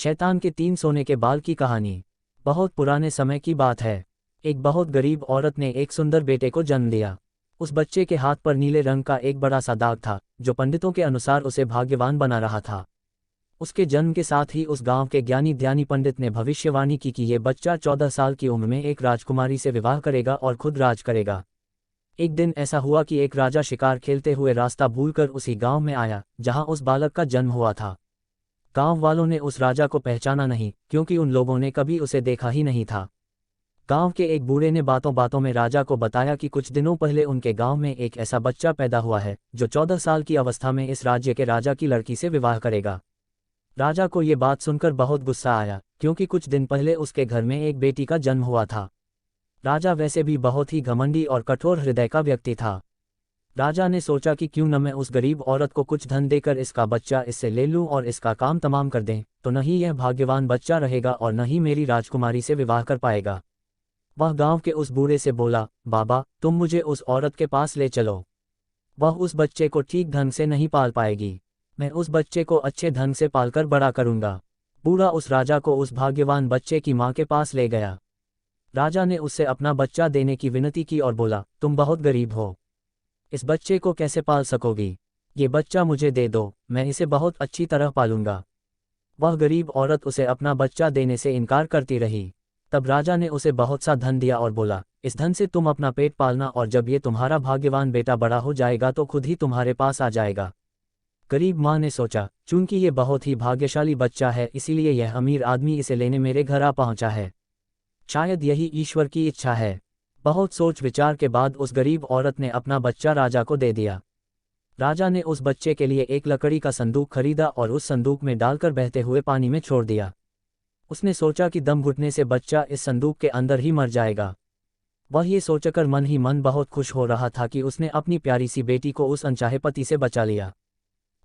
शैतान के 3 सोने के बाल की कहानी। बहुत पुराने समय की बात है। एक बहुत गरीब औरत ने एक सुंदर बेटे को जन्म दिया। उस बच्चे के हाथ पर नीले रंग का एक बड़ा सा दाग था, जो पंडितों के अनुसार उसे भाग्यवान बना रहा था। उसके जन्म के साथ ही उस गांव के ज्ञानी ध्यानी पंडित ने भविष्यवाणी की कि यह बच्चा 14 साल की उम्र में एक राजकुमारी से विवाह करेगा और खुद राज करेगा। एक दिन ऐसा हुआ कि एक राजा शिकार खेलते हुए रास्ता भूलकर उसी गांव में आया जहां उस बालक का जन्म हुआ था। गांव वालों ने उस राजा को पहचाना नहीं, क्योंकि उन लोगों ने कभी उसे देखा ही नहीं था। गांव के एक बूढ़े ने बातों बातों में राजा को बताया कि कुछ दिनों पहले उनके गांव में एक ऐसा बच्चा पैदा हुआ है जो 14 साल की अवस्था में इस राज्य के राजा की लड़की से विवाह करेगा। राजा को ये बात सुनकर बहुत गुस्सा आया, क्योंकि कुछ दिन पहले उसके घर में एक बेटी का जन्म हुआ था। राजा वैसे भी बहुत ही घमंडी और कठोर हृदय का व्यक्ति था। राजा ने सोचा कि क्यों न मैं उस गरीब औरत को कुछ धन देकर इसका बच्चा इससे ले लूं और इसका काम तमाम कर दें, तो न ही यह भाग्यवान बच्चा रहेगा और न ही मेरी राजकुमारी से विवाह कर पाएगा। वह गांव के उस बूढ़े से बोला, बाबा तुम मुझे उस औरत के पास ले चलो। वह उस बच्चे को ठीक ढंग से नहीं पाल पाएगी। मैं उस बच्चे को अच्छे ढंग से पालकर बड़ा करूंगा। बूढ़ा उस राजा को उस भाग्यवान बच्चे की मां के पास ले गया। राजा ने उससे अपना बच्चा देने की विनती की और बोला, तुम बहुत गरीब हो, इस बच्चे को कैसे पाल सकोगी? ये बच्चा मुझे दे दो, मैं इसे बहुत अच्छी तरह पालूंगा। वह गरीब औरत उसे अपना बच्चा देने से इनकार करती रही। तब राजा ने उसे बहुत सा धन दिया और बोला, इस धन से तुम अपना पेट पालना और जब ये तुम्हारा भाग्यवान बेटा बड़ा हो जाएगा तो खुद ही तुम्हारे पास आ जाएगा। गरीब माँ ने सोचा, चूंकि ये बहुत ही भाग्यशाली बच्चा है इसीलिए यह अमीर आदमी इसे लेने मेरे घर आ पहुंचा है। शायद यही ईश्वर की इच्छा है। बहुत सोच विचार के बाद उस गरीब औरत ने अपना बच्चा राजा को दे दिया। राजा ने उस बच्चे के लिए एक लकड़ी का संदूक खरीदा और उस संदूक में डालकर बहते हुए पानी में छोड़ दिया। उसने सोचा कि दम घुटने से बच्चा इस संदूक के अंदर ही मर जाएगा। वह ये सोचकर मन ही मन बहुत खुश हो रहा था कि उसने अपनी प्यारी सी बेटी को उस अनचाहे पति से बचा लिया।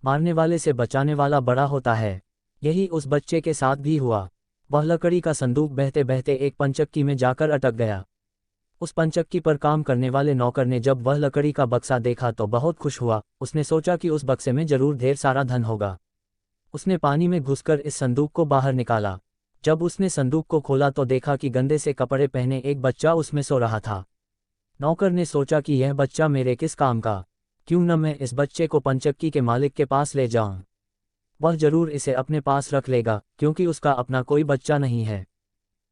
मारने वाले से बचाने वाला बड़ा होता है। यही उस बच्चे के साथ भी हुआ। वह लकड़ी का संदूक बहते बहते एक पंचक्की में जाकर अटक गया। उस पंचक्की पर काम करने वाले नौकर ने जब वह लकड़ी का बक्सा देखा तो बहुत खुश हुआ। उसने सोचा कि उस बक्से में जरूर ढेर सारा धन होगा। उसने पानी में घुसकर इस संदूक को बाहर निकाला। जब उसने संदूक को खोला तो देखा कि गंदे से कपड़े पहने एक बच्चा उसमें सो रहा था। नौकर ने सोचा कि यह बच्चा मेरे किस काम का, क्यों न मैं इस बच्चे को पंचक्की के मालिक के पास ले जाऊं। वह जरूर इसे अपने पास रख लेगा, क्योंकि उसका अपना कोई बच्चा नहीं है।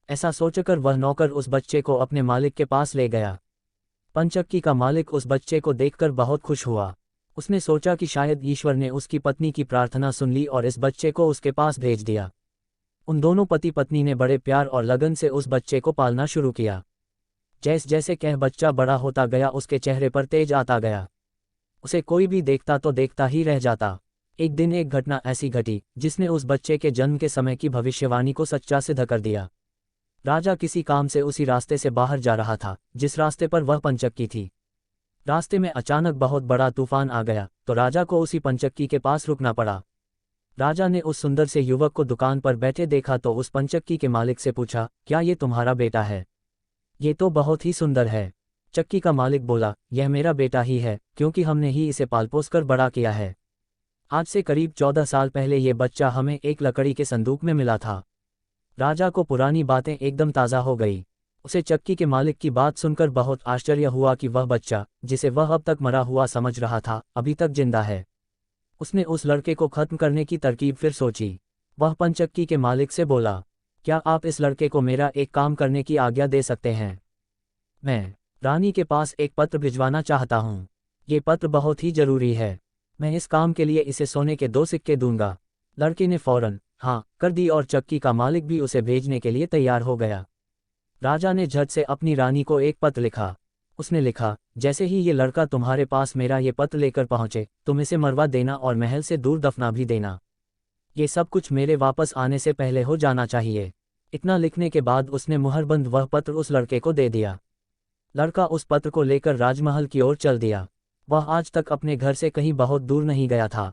ऐसा सोचकर वह नौकर उस बच्चे को अपने मालिक के पास ले गया। पंचक्की का मालिक उस बच्चे को देखकर बहुत खुश हुआ। उसने सोचा कि शायद ईश्वर ने उसकी पत्नी की प्रार्थना सुन ली और इस बच्चे को उसके पास भेज दिया। उन दोनों पति पत्नी ने बड़े प्यार और लगन से उस बच्चे को पालना शुरू किया। जैसे जैसे कह बच्चा बड़ा होता गया उसके चेहरे पर तेज आता गया। उसे कोई भी देखता तो देखता ही रह जाता। एक दिन एक घटना ऐसी घटी जिसने उस बच्चे के जन्म के समय की भविष्यवाणी को सच्चा सिद्ध कर दिया। राजा किसी काम से उसी रास्ते से बाहर जा रहा था जिस रास्ते पर वह पंचक्की थी। रास्ते में अचानक बहुत बड़ा तूफान आ गया तो राजा को उसी पंचक्की के पास रुकना पड़ा। राजा ने उस सुंदर से युवक को दुकान पर बैठे देखा तो उस पंचक्की के मालिक से पूछा, क्या ये तुम्हारा बेटा है? ये तो बहुत ही सुंदर है। चक्की का मालिक बोला, यह मेरा बेटा ही है, क्योंकि हमने ही इसे पाल पोस कर बड़ा किया है। आज से करीब 14 साल पहले ये बच्चा हमें एक लकड़ी के संदूक में मिला था। राजा को पुरानी बातें एकदम ताज़ा हो गई। उसे चक्की के मालिक की बात सुनकर बहुत आश्चर्य हुआ कि वह बच्चा, जिसे वह अब तक मरा हुआ समझ रहा था, अभी तक जिंदा है। उसने उस लड़के को खत्म करने की तरकीब फिर सोची। वह पंचक्की के मालिक से बोला, क्या आप इस लड़के को मेरा एक काम करने की आज्ञा दे सकते हैं? मैं रानी के पास एक पत्र भिजवाना चाहता हूँ। ये पत्र बहुत ही जरूरी है। मैं इस काम के लिए इसे सोने के 2 सिक्के दूंगा। लड़के ने फौरन हाँ कर दी और चक्की का मालिक भी उसे भेजने के लिए तैयार हो गया। राजा ने झट से अपनी रानी को एक पत्र लिखा। उसने लिखा, जैसे ही ये लड़का तुम्हारे पास मेरा ये पत्र लेकर पहुंचे तुम इसे मरवा देना और महल से दूर दफना भी देना। ये सब कुछ मेरे वापस आने से पहले हो जाना चाहिए। इतना लिखने के बाद उसने मुहरबंद वह पत्र उस लड़के को दे दिया। लड़का उस पत्र को लेकर राजमहल की ओर चल दिया। वह आज तक अपने घर से कहीं बहुत दूर नहीं गया था,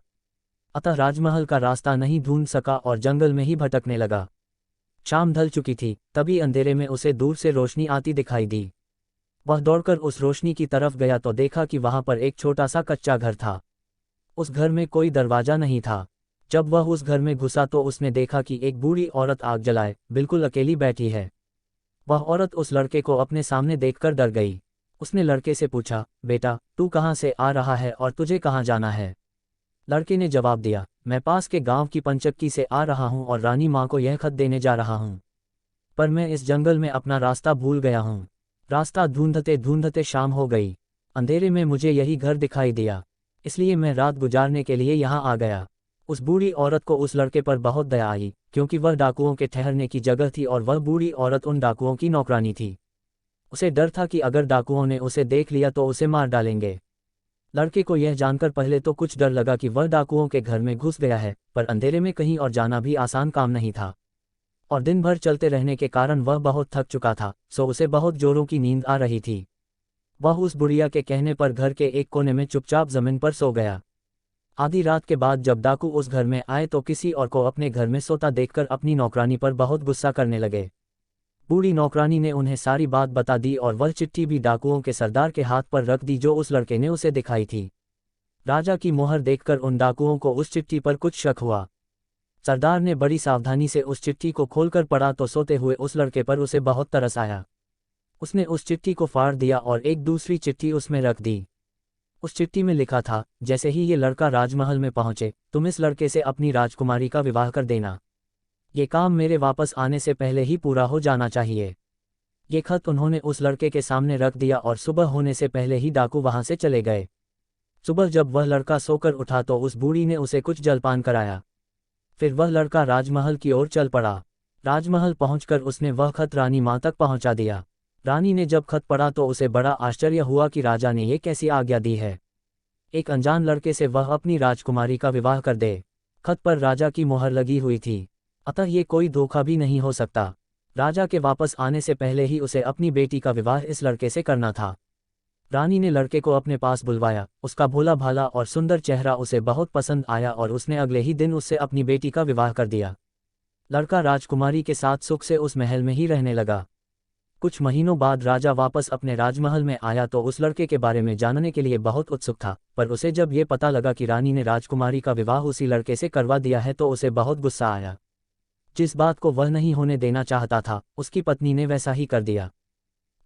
अतः राजमहल का रास्ता नहीं ढूंढ सका और जंगल में ही भटकने लगा। शाम ढल चुकी थी, तभी अंधेरे में उसे दूर से रोशनी आती दिखाई दी। वह दौड़कर उस रोशनी की तरफ गया तो देखा कि वहां पर एक छोटा सा कच्चा घर था। उस घर में कोई दरवाजा नहीं था। जब वह उस घर में घुसा तो उसने देखा कि एक बूढ़ी औरत आग जलाए बिल्कुल अकेली बैठी है। वह औरत उस लड़के को अपने सामने देखकर डर गई। उसने लड़के से पूछा, बेटा तू कहाँ से आ रहा है और तुझे कहाँ जाना है? लड़के ने जवाब दिया, मैं पास के गांव की पंचक्की से आ रहा हूँ और रानी माँ को यह खत देने जा रहा हूँ। पर मैं इस जंगल में अपना रास्ता भूल गया हूँ। रास्ता ढूंढते ढूंढते शाम हो गई। अंधेरे में मुझे यही घर दिखाई दिया, इसलिए मैं रात गुजारने के लिए यहाँ आ गया। उस बूढ़ी औरत को उस लड़के पर बहुत दया आई, क्योंकि वह डाकुओं के ठहरने की जगह थी और वह बूढ़ी औरत उन डाकुओं की नौकरानी थी। उसे डर था कि अगर डाकुओं ने उसे देख लिया तो उसे मार डालेंगे। लड़के को यह जानकर पहले तो कुछ डर लगा कि वह डाकुओं के घर में घुस गया है, पर अंधेरे में कहीं और जाना भी आसान काम नहीं था। और दिन भर चलते रहने के कारण वह बहुत थक चुका था, सो उसे बहुत जोरों की नींद आ रही थी। वह उस बुढ़िया के कहने पर घर के एक कोने में चुपचाप जमीन पर सो गया। आधी रात के बाद जब डाकू उस घर में आए तो किसी और को अपने घर में सोता देखकर अपनी नौकरानी पर बहुत गुस्सा करने लगे। बूढ़ी नौकरानी ने उन्हें सारी बात बता दी और वह चिट्ठी भी डाकुओं के सरदार के हाथ पर रख दी जो उस लड़के ने उसे दिखाई थी। राजा की मोहर देखकर उन डाकुओं को उस चिट्ठी पर कुछ शक हुआ। सरदार ने बड़ी सावधानी से उस चिट्ठी को खोलकर पढ़ा तो सोते हुए उस लड़के पर उसे बहुत तरस आया। उसने उस चिट्ठी को फाड़ दिया और एक दूसरी चिट्ठी उसमें रख दी। उस चिट्ठी में लिखा था, जैसे ही ये लड़का राजमहल में पहुंचे तुम इस लड़के से अपनी राजकुमारी का विवाह कर देना। ये काम मेरे वापस आने से पहले ही पूरा हो जाना चाहिए। ये खत उन्होंने उस लड़के के सामने रख दिया और सुबह होने से पहले ही डाकू वहां से चले गए। सुबह जब वह लड़का सोकर उठा तो उस बूढ़ी ने उसे कुछ जलपान कराया। फिर वह लड़का राजमहल की ओर चल पड़ा। राजमहल पहुंचकर उसने वह खत रानी माँ तक पहुंचा दिया। रानी ने जब खत पढ़ा तो उसे बड़ा आश्चर्य हुआ कि राजा ने ये कैसी आज्ञा दी है। एक अनजान लड़के से वह अपनी राजकुमारी का विवाह कर दे। खत पर राजा की मोहर लगी हुई थी, अतः ये कोई धोखा भी नहीं हो सकता। राजा के वापस आने से पहले ही उसे अपनी बेटी का विवाह इस लड़के से करना था। रानी ने लड़के को अपने पास बुलवाया। उसका भोला भाला और सुंदर चेहरा उसे बहुत पसंद आया और उसने अगले ही दिन उससे अपनी बेटी का विवाह कर दिया। लड़का राजकुमारी के साथ सुख से उस महल में ही रहने लगा। कुछ महीनों बाद राजा वापस अपने राजमहल में आया तो उस लड़के के बारे में जानने के लिए बहुत उत्सुक था, पर उसे जब ये पता लगा कि रानी ने राजकुमारी का विवाह उसी लड़के से करवा दिया है तो उसे बहुत गुस्सा आया। जिस बात को वह नहीं होने देना चाहता था उसकी पत्नी ने वैसा ही कर दिया।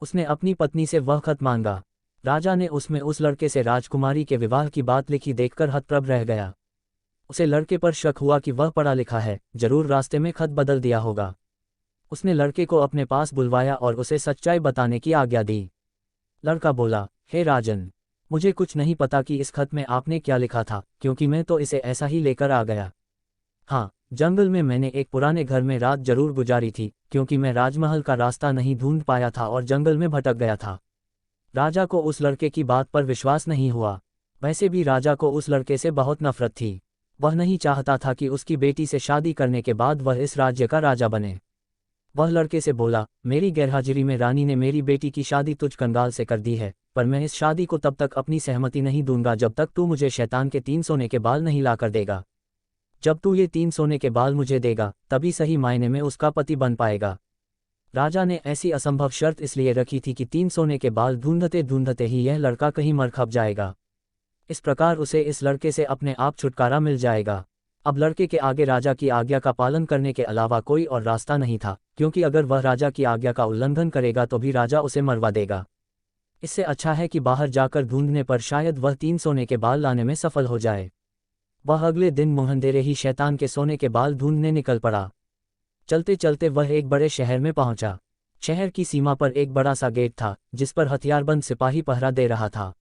उसने अपनी पत्नी से वह खत मांगा। राजा ने उसमें उस लड़के से राजकुमारी के विवाह की बात लिखी देखकर हतप्रभ रह गया। उसे लड़के पर शक हुआ कि वह पढ़ा लिखा है, जरूर रास्ते में खत बदल दिया होगा। उसने लड़के को अपने पास बुलवाया और उसे सच्चाई बताने की आज्ञा दी। लड़का बोला, हे राजन, मुझे कुछ नहीं पता कि इस खत में आपने क्या लिखा था, क्योंकि मैं तो इसे ऐसा ही लेकर आ गया। हाँ, जंगल में मैंने एक पुराने घर में रात जरूर गुजारी थी, क्योंकि मैं राजमहल का रास्ता नहीं ढूंढ पाया था और जंगल में भटक गया था। राजा को उस लड़के की बात पर विश्वास नहीं हुआ। वैसे भी राजा को उस लड़के से बहुत नफरत थी। वह नहीं चाहता था कि उसकी बेटी से शादी करने के बाद वह इस राज्य का राजा बने। वह लड़के से बोला, मेरी गैरहाजिरी में रानी ने मेरी बेटी की शादी तुझ कंगाल से कर दी है, पर मैं इस शादी को तब तक अपनी सहमति नहीं दूंगा जब तक तू मुझे शैतान के 3 सोने के बाल नहीं लाकर देगा। जब तू ये 3 सोने के बाल मुझे देगा तभी सही मायने में उसका पति बन पाएगा। राजा ने ऐसी असंभव शर्त इसलिए रखी थी कि 3 सोने के बाल ढूंढते ढूंढते ही यह लड़का कहीं मर खप जाएगा। इस प्रकार उसे इस लड़के से अपने आप छुटकारा मिल जाएगा। अब लड़के के आगे राजा की आज्ञा का पालन करने के अलावा कोई और रास्ता नहीं था, क्योंकि अगर वह राजा की आज्ञा का उल्लंघन करेगा तो भी राजा उसे मरवा देगा। इससे अच्छा है कि बाहर जाकर ढूंढने पर शायद वह 3 सोने के बाल लाने में सफल हो जाए। वह अगले दिन मुहंदेरे ही शैतान के सोने के बाल ढूंढने निकल पड़ा। चलते चलते वह एक बड़े शहर में पहुंचा। शहर की सीमा पर एक बड़ा सा गेट था जिस पर हथियारबंद सिपाही पहरा दे रहा था।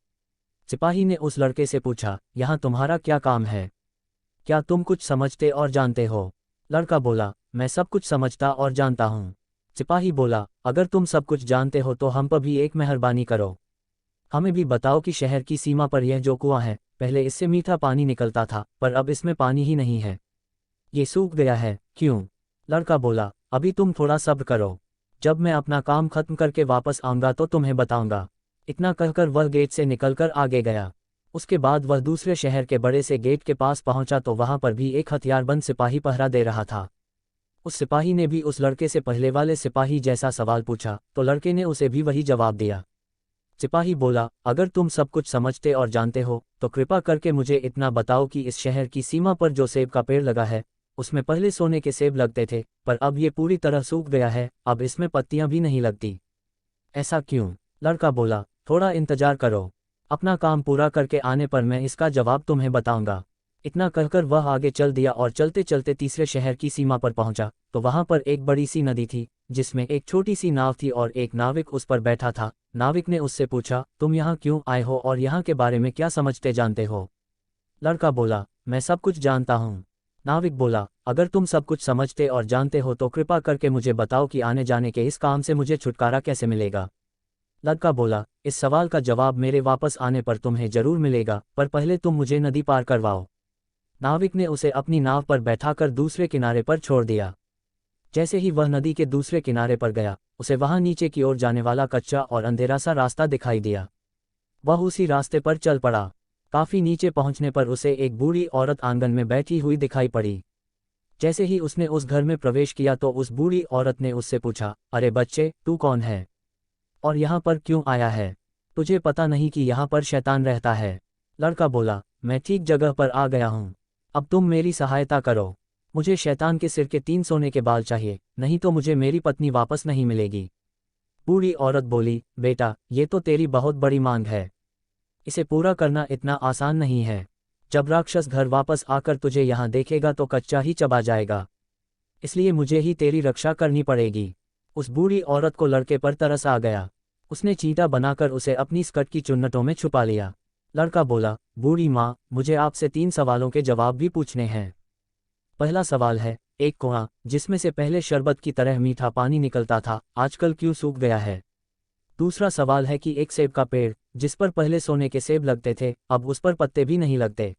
सिपाही ने उस लड़के से पूछा, यहाँ तुम्हारा क्या काम है? क्या तुम कुछ समझते और जानते हो? लड़का बोला, मैं सब कुछ समझता और जानता हूँ। सिपाही बोला, अगर तुम सब कुछ जानते हो तो हम पर भी एक मेहरबानी करो। हमें भी बताओ कि शहर की सीमा पर यह जो कुआं है, पहले इससे मीठा पानी निकलता था पर अब इसमें पानी ही नहीं है। ये सूख गया है, क्यों? लड़का बोला, अभी तुम थोड़ा सब्र करो, जब मैं अपना काम खत्म करके वापस आऊंगा तो तुम्हें बताऊंगा। इतना कहकर वह गेट से निकलकर आगे गया। उसके बाद वह दूसरे शहर के बड़े से गेट के पास पहुंचा तो वहां पर भी एक हथियारबंद सिपाही पहरा दे रहा था। उस सिपाही ने भी उस लड़के से पहले वाले सिपाही जैसा सवाल पूछा तो लड़के ने उसे भी वही जवाब दिया। सिपाही बोला, अगर तुम सब कुछ समझते और जानते हो तो कृपा करके मुझे इतना बताओ कि इस शहर की सीमा पर जो सेब का पेड़ लगा है, उसमें पहले सोने के सेब लगते थे, पर अब ये पूरी तरह सूख गया है, अब इसमें पत्तियां भी नहीं लगती। ऐसा क्यों? लड़का बोला, थोड़ा इंतजार करो, अपना काम पूरा करके आने पर मैं इसका जवाब तुम्हें बताऊंगा। इतना कहकर वह आगे चल दिया और चलते चलते तीसरे शहर की सीमा पर पहुंचा तो वहां पर एक बड़ी सी नदी थी, जिसमें एक छोटी सी नाव थी और एक नाविक उस पर बैठा था। नाविक ने उससे पूछा, तुम यहाँ क्यों आए हो और यहाँ के बारे में क्या समझते जानते हो? लड़का बोला, मैं सब कुछ जानता हूँ। नाविक बोला, अगर तुम सब कुछ समझते और जानते हो तो कृपा करके मुझे बताओ कि आने जाने के इस काम से मुझे छुटकारा कैसे मिलेगा। लड़का बोला, इस सवाल का जवाब मेरे वापस आने पर तुम्हें जरूर मिलेगा, पर पहले तुम मुझे नदी पार करवाओ। नाविक ने उसे अपनी नाव पर बैठाकर दूसरे किनारे पर छोड़ दिया। जैसे ही वह नदी के दूसरे किनारे पर गया, उसे वहां नीचे की ओर जाने वाला कच्चा और अंधेरा सा रास्ता दिखाई दिया। वह उसी रास्ते पर चल पड़ा। काफी नीचे पहुंचने पर उसे एक बूढ़ी औरत आंगन में बैठी हुई दिखाई पड़ी। जैसे ही उसने उस घर में प्रवेश किया तो उस बूढ़ी औरत ने उससे पूछा, अरे बच्चे, तू कौन है और यहाँ पर क्यों आया है? तुझे पता नहीं कि यहाँ पर शैतान रहता है? लड़का बोला, मैं ठीक जगह पर आ गया हूँ, अब तुम मेरी सहायता करो। मुझे शैतान के सिर के 3 सोने के बाल चाहिए, नहीं तो मुझे मेरी पत्नी वापस नहीं मिलेगी। बूढ़ी औरत बोली, बेटा, ये तो तेरी बहुत बड़ी मांग है, इसे पूरा करना इतना आसान नहीं है। जब राक्षस घर वापस आकर तुझे यहाँ देखेगा तो कच्चा ही चबा जाएगा, इसलिए मुझे ही तेरी रक्षा करनी पड़ेगी। उस बूढ़ी औरत को लड़के पर तरस आ गया। उसने चींटा बनाकर उसे अपनी स्कर्ट की चुन्नटों में छुपा लिया। लड़का बोला, बूढ़ी माँ, मुझे आपसे 3 सवालों के जवाब भी पूछने हैं। पहला सवाल है, एक कुआं जिसमें से पहले शरबत की तरह मीठा पानी निकलता था, आजकल क्यों सूख गया है? दूसरा सवाल है कि एक सेब का पेड़ जिस पर पहले सोने के सेब लगते थे, अब उस पर पत्ते भी नहीं लगते,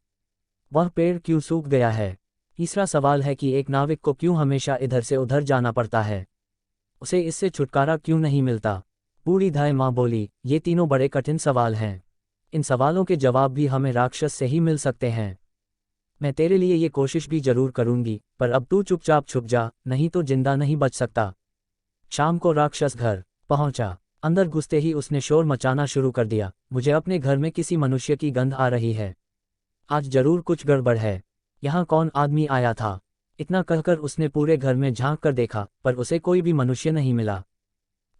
वह पेड़ क्यों सूख गया है? तीसरा सवाल है कि एक नाविक को क्यों हमेशा इधर से उधर जाना पड़ता है, उसे इससे छुटकारा क्यों नहीं मिलता? बूढ़ी धाय माँ बोली, ये तीनों बड़े कठिन सवाल हैं, इन सवालों के जवाब भी हमें राक्षस से ही मिल सकते हैं। मैं तेरे लिए ये कोशिश भी जरूर करूंगी, पर अब तू चुपचाप छुप जा, नहीं तो जिंदा नहीं बच सकता। शाम को राक्षस घर पहुंचा। अंदर घुसते ही उसने शोर मचाना शुरू कर दिया, मुझे अपने घर में किसी मनुष्य की गंध आ रही है, आज जरूर कुछ गड़बड़ है, यहाँ कौन आदमी आया था? इतना कहकर उसने पूरे घर में झांक कर देखा, पर उसे कोई भी मनुष्य नहीं मिला।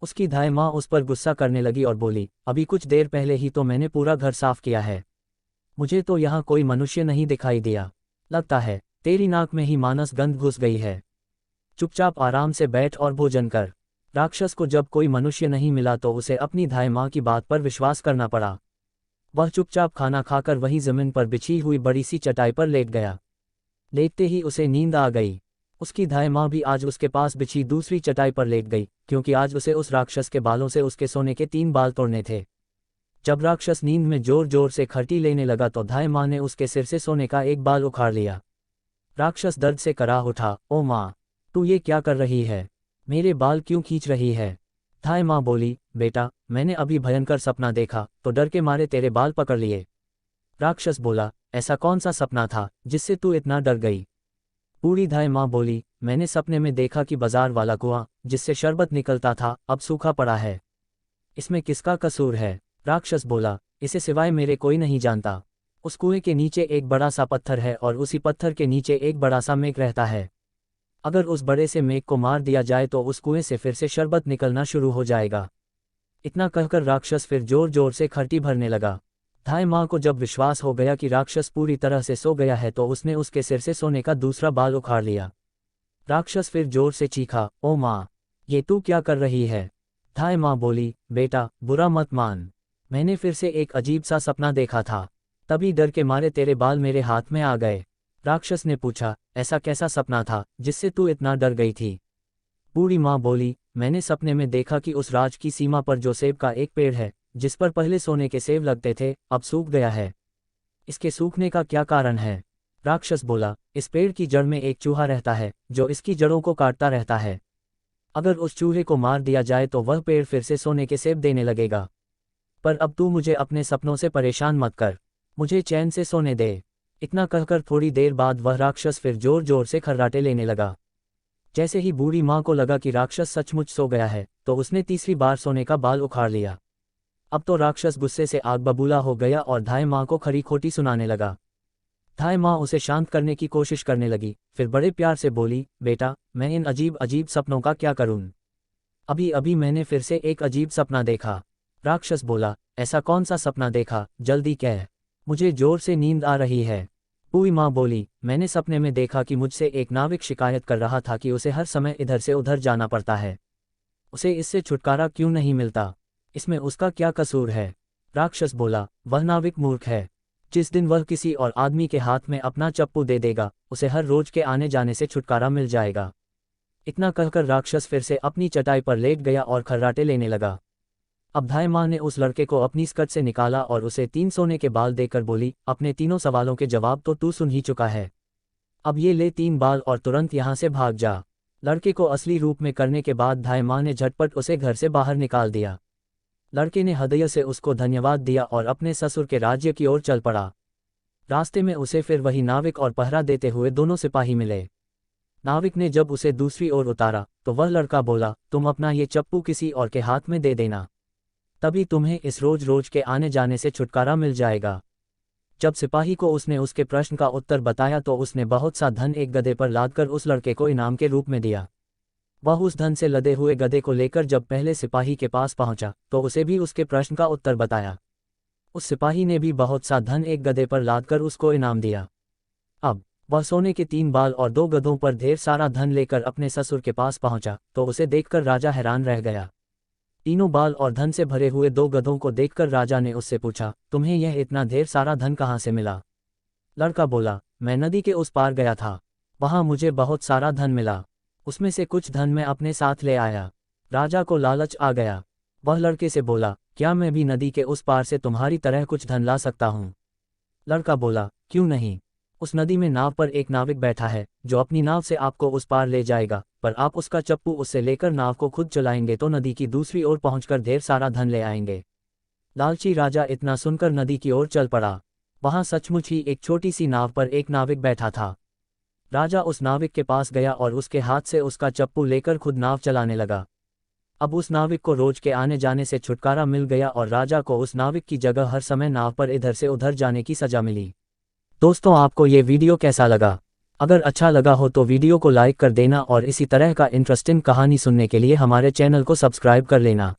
उसकी धाय माँ उस पर गुस्सा करने लगी और बोली, अभी कुछ देर पहले ही तो मैंने पूरा घर साफ किया है, मुझे तो यहाँ कोई मनुष्य नहीं दिखाई दिया, लगता है तेरी नाक में ही मानस गंध घुस गई है। चुपचाप आराम से बैठ और भोजन कर। राक्षस को जब कोई मनुष्य नहीं मिला तो उसे अपनी धाय माँ की बात पर विश्वास करना पड़ा। वह चुपचाप खाना खाकर वहीं जमीन पर बिछी हुई बड़ी सी चटाई पर लेट गया। लेटते ही उसे नींद आ गई। उसकी धाय माँ भी आज उसके पास बिछी दूसरी चटाई पर लेट गई, क्योंकि आज उसे उस राक्षस के बालों से उसके सोने के 3 बाल तोड़ने थे। जब राक्षस नींद में जोर जोर से खर्टी लेने लगा तो धाय माँ ने उसके सिर से सोने का एक बाल उखाड़ लिया। राक्षस दर्द से कराह उठा, ओ माँ, तू ये क्या कर रही है? मेरे बाल क्यों खींच रही है? धाय माँ बोली, बेटा, मैंने अभी भयंकर सपना देखा तो डर के मारे तेरे बाल पकड़ लिए। राक्षस बोला, ऐसा कौन सा सपना था जिससे तू इतना डर गई? बूढ़ी धाय माँ बोली, मैंने सपने में देखा कि बाजार वाला कुआं जिससे शरबत निकलता था अब सूखा पड़ा है, इसमें किसका कसूर है? राक्षस बोला, इसे सिवाय मेरे कोई नहीं जानता। उस कुएं के नीचे एक बड़ा सा पत्थर है और उसी पत्थर के नीचे एक बड़ा सा मेघ रहता है। अगर उस बड़े से मेघ को मार दिया जाए तो उस कुएं से फिर से शरबत निकलना शुरू हो जाएगा। इतना कहकर राक्षस फिर जोर जोर से खर्टी भरने लगा। धाय माँ को जब विश्वास हो गया कि राक्षस पूरी तरह से सो गया है तो उसने उसके सिर से सोने का दूसरा बाल उखाड़ लिया। राक्षस फिर जोर से चीखा, ओ माँ, ये तू क्या कर रही है? धाय माँ बोली, बेटा, बुरा मत मान, मैंने फिर से एक अजीब सा सपना देखा था, तभी डर के मारे तेरे बाल मेरे हाथ में आ गए। राक्षस ने पूछा, ऐसा कैसा सपना था जिससे तू इतना डर गई थी? बूढ़ी माँ बोली, मैंने सपने में देखा कि उस राज की सीमा पर जो सेब का एक पेड़ है जिस पर पहले सोने के सेब लगते थे, अब सूख गया है, इसके सूखने का क्या कारण है? राक्षस बोला, इस पेड़ की जड़ में एक चूहा रहता है जो इसकी जड़ों को काटता रहता है, अगर उस चूहे को मार दिया जाए तो वह पेड़ फिर से सोने के सेब देने लगेगा। पर अब तू मुझे अपने सपनों से परेशान मत कर, मुझे चैन से सोने दे। इतना कहकर थोड़ी देर बाद वह राक्षस फिर जोर जोर से खर्राटे लेने लगा। जैसे ही बूढ़ी माँ को लगा कि राक्षस सचमुच सो गया है तो उसने तीसरी बार सोने का बाल उखाड़ लिया। अब तो राक्षस गुस्से से आग बबूला हो गया और धाय माँ को खरी खोटी सुनाने लगा। धाय माँ उसे शांत करने की कोशिश करने लगी, फिर बड़े प्यार से बोली, बेटा, मैं इन अजीब अजीब सपनों का क्या करूं? अभी अभी मैंने फिर से एक अजीब सपना देखा। राक्षस बोला, ऐसा कौन सा सपना देखा, जल्दी कह, मुझे जोर से नींद आ रही है। पूई माँ बोली, मैंने सपने में देखा कि मुझसे एक नाविक शिकायत कर रहा था कि उसे हर समय इधर से उधर जाना पड़ता है। उसे इससे छुटकारा क्यों नहीं मिलता? इसमें उसका क्या कसूर है? राक्षस बोला, वह नाविक मूर्ख है। जिस दिन वह किसी और आदमी के हाथ में अपना चप्पू दे देगा, उसे हर रोज के आने जाने से छुटकारा मिल जाएगा। इतना कहकर राक्षस फिर से अपनी चटाई पर लेट गया और खर्राटे लेने लगा। अब धाय माँ ने उस लड़के को अपनी स्कर्ट से निकाला और उसे 3 सोने के बाल देकर बोली, अपने तीनों सवालों के जवाब तो तू सुन ही चुका है। अब ये ले 3 बाल और तुरंत यहाँ से भाग जा। लड़के को असली रूप में करने के बाद धाय माँ ने झटपट उसे घर से बाहर निकाल दिया। लड़के ने हृदय से उसको धन्यवाद दिया और अपने ससुर के राज्य की ओर चल पड़ा। रास्ते में उसे फिर वही नाविक और पहरा देते हुए दोनों सिपाही मिले। नाविक ने जब उसे दूसरी ओर उतारा तो वह लड़का बोला, तुम अपना ये चप्पू किसी और के हाथ में दे देना, तभी तुम्हें इस रोज रोज के आने जाने से छुटकारा मिल जाएगा। जब सिपाही को उसने उसके प्रश्न का उत्तर बताया तो उसने बहुत सा धन एक गधे पर लादकर उस लड़के को इनाम के रूप में दिया। वह उस धन से लदे हुए गधे को लेकर जब पहले सिपाही के पास पहुंचा तो उसे भी उसके प्रश्न का उत्तर बताया। उस सिपाही ने भी बहुत सा धन एक गधे पर लादकर उसको इनाम दिया। अब वह सोने के 3 बाल और 2 गधों पर ढेर सारा धन लेकर अपने ससुर के पास पहुंचा तो उसे देखकर राजा हैरान रह गया। तीनों बाल और धन से भरे हुए 2 गधों को देखकर राजा ने उससे पूछा, तुम्हें यह इतना ढेर सारा धन कहाँ से मिला? लड़का बोला, मैं नदी के उस पार गया था, वहाँ मुझे बहुत सारा धन मिला, उसमें से कुछ धन मैं अपने साथ ले आया। राजा को लालच आ गया। वह लड़के से बोला, क्या मैं भी नदी के उस पार से तुम्हारी तरह कुछ धन ला सकता हूँ? लड़का बोला, क्यों नहीं। उस नदी में नाव पर एक नाविक बैठा है जो अपनी नाव से आपको उस पार ले जाएगा, पर आप उसका चप्पू उससे लेकर नाव को खुद चलाएंगे तो नदी की दूसरी ओर पहुंचकर ढेर सारा धन ले आएंगे। लालची राजा इतना सुनकर नदी की ओर चल पड़ा। वहां सचमुच ही एक छोटी सी नाव पर एक नाविक बैठा था। राजा उस नाविक के पास गया और उसके हाथ से उसका चप्पू लेकर खुद नाव चलाने लगा। अब उस नाविक को रोज के आने जाने से छुटकारा मिल गया और राजा को उस नाविक की जगह हर समय नाव पर इधर से उधर जाने की सजा मिली। दोस्तों, आपको ये वीडियो कैसा लगा? अगर अच्छा लगा हो तो वीडियो को लाइक कर देना और इसी तरह का इंटरेस्टिंग कहानी सुनने के लिए हमारे चैनल को सब्सक्राइब कर लेना।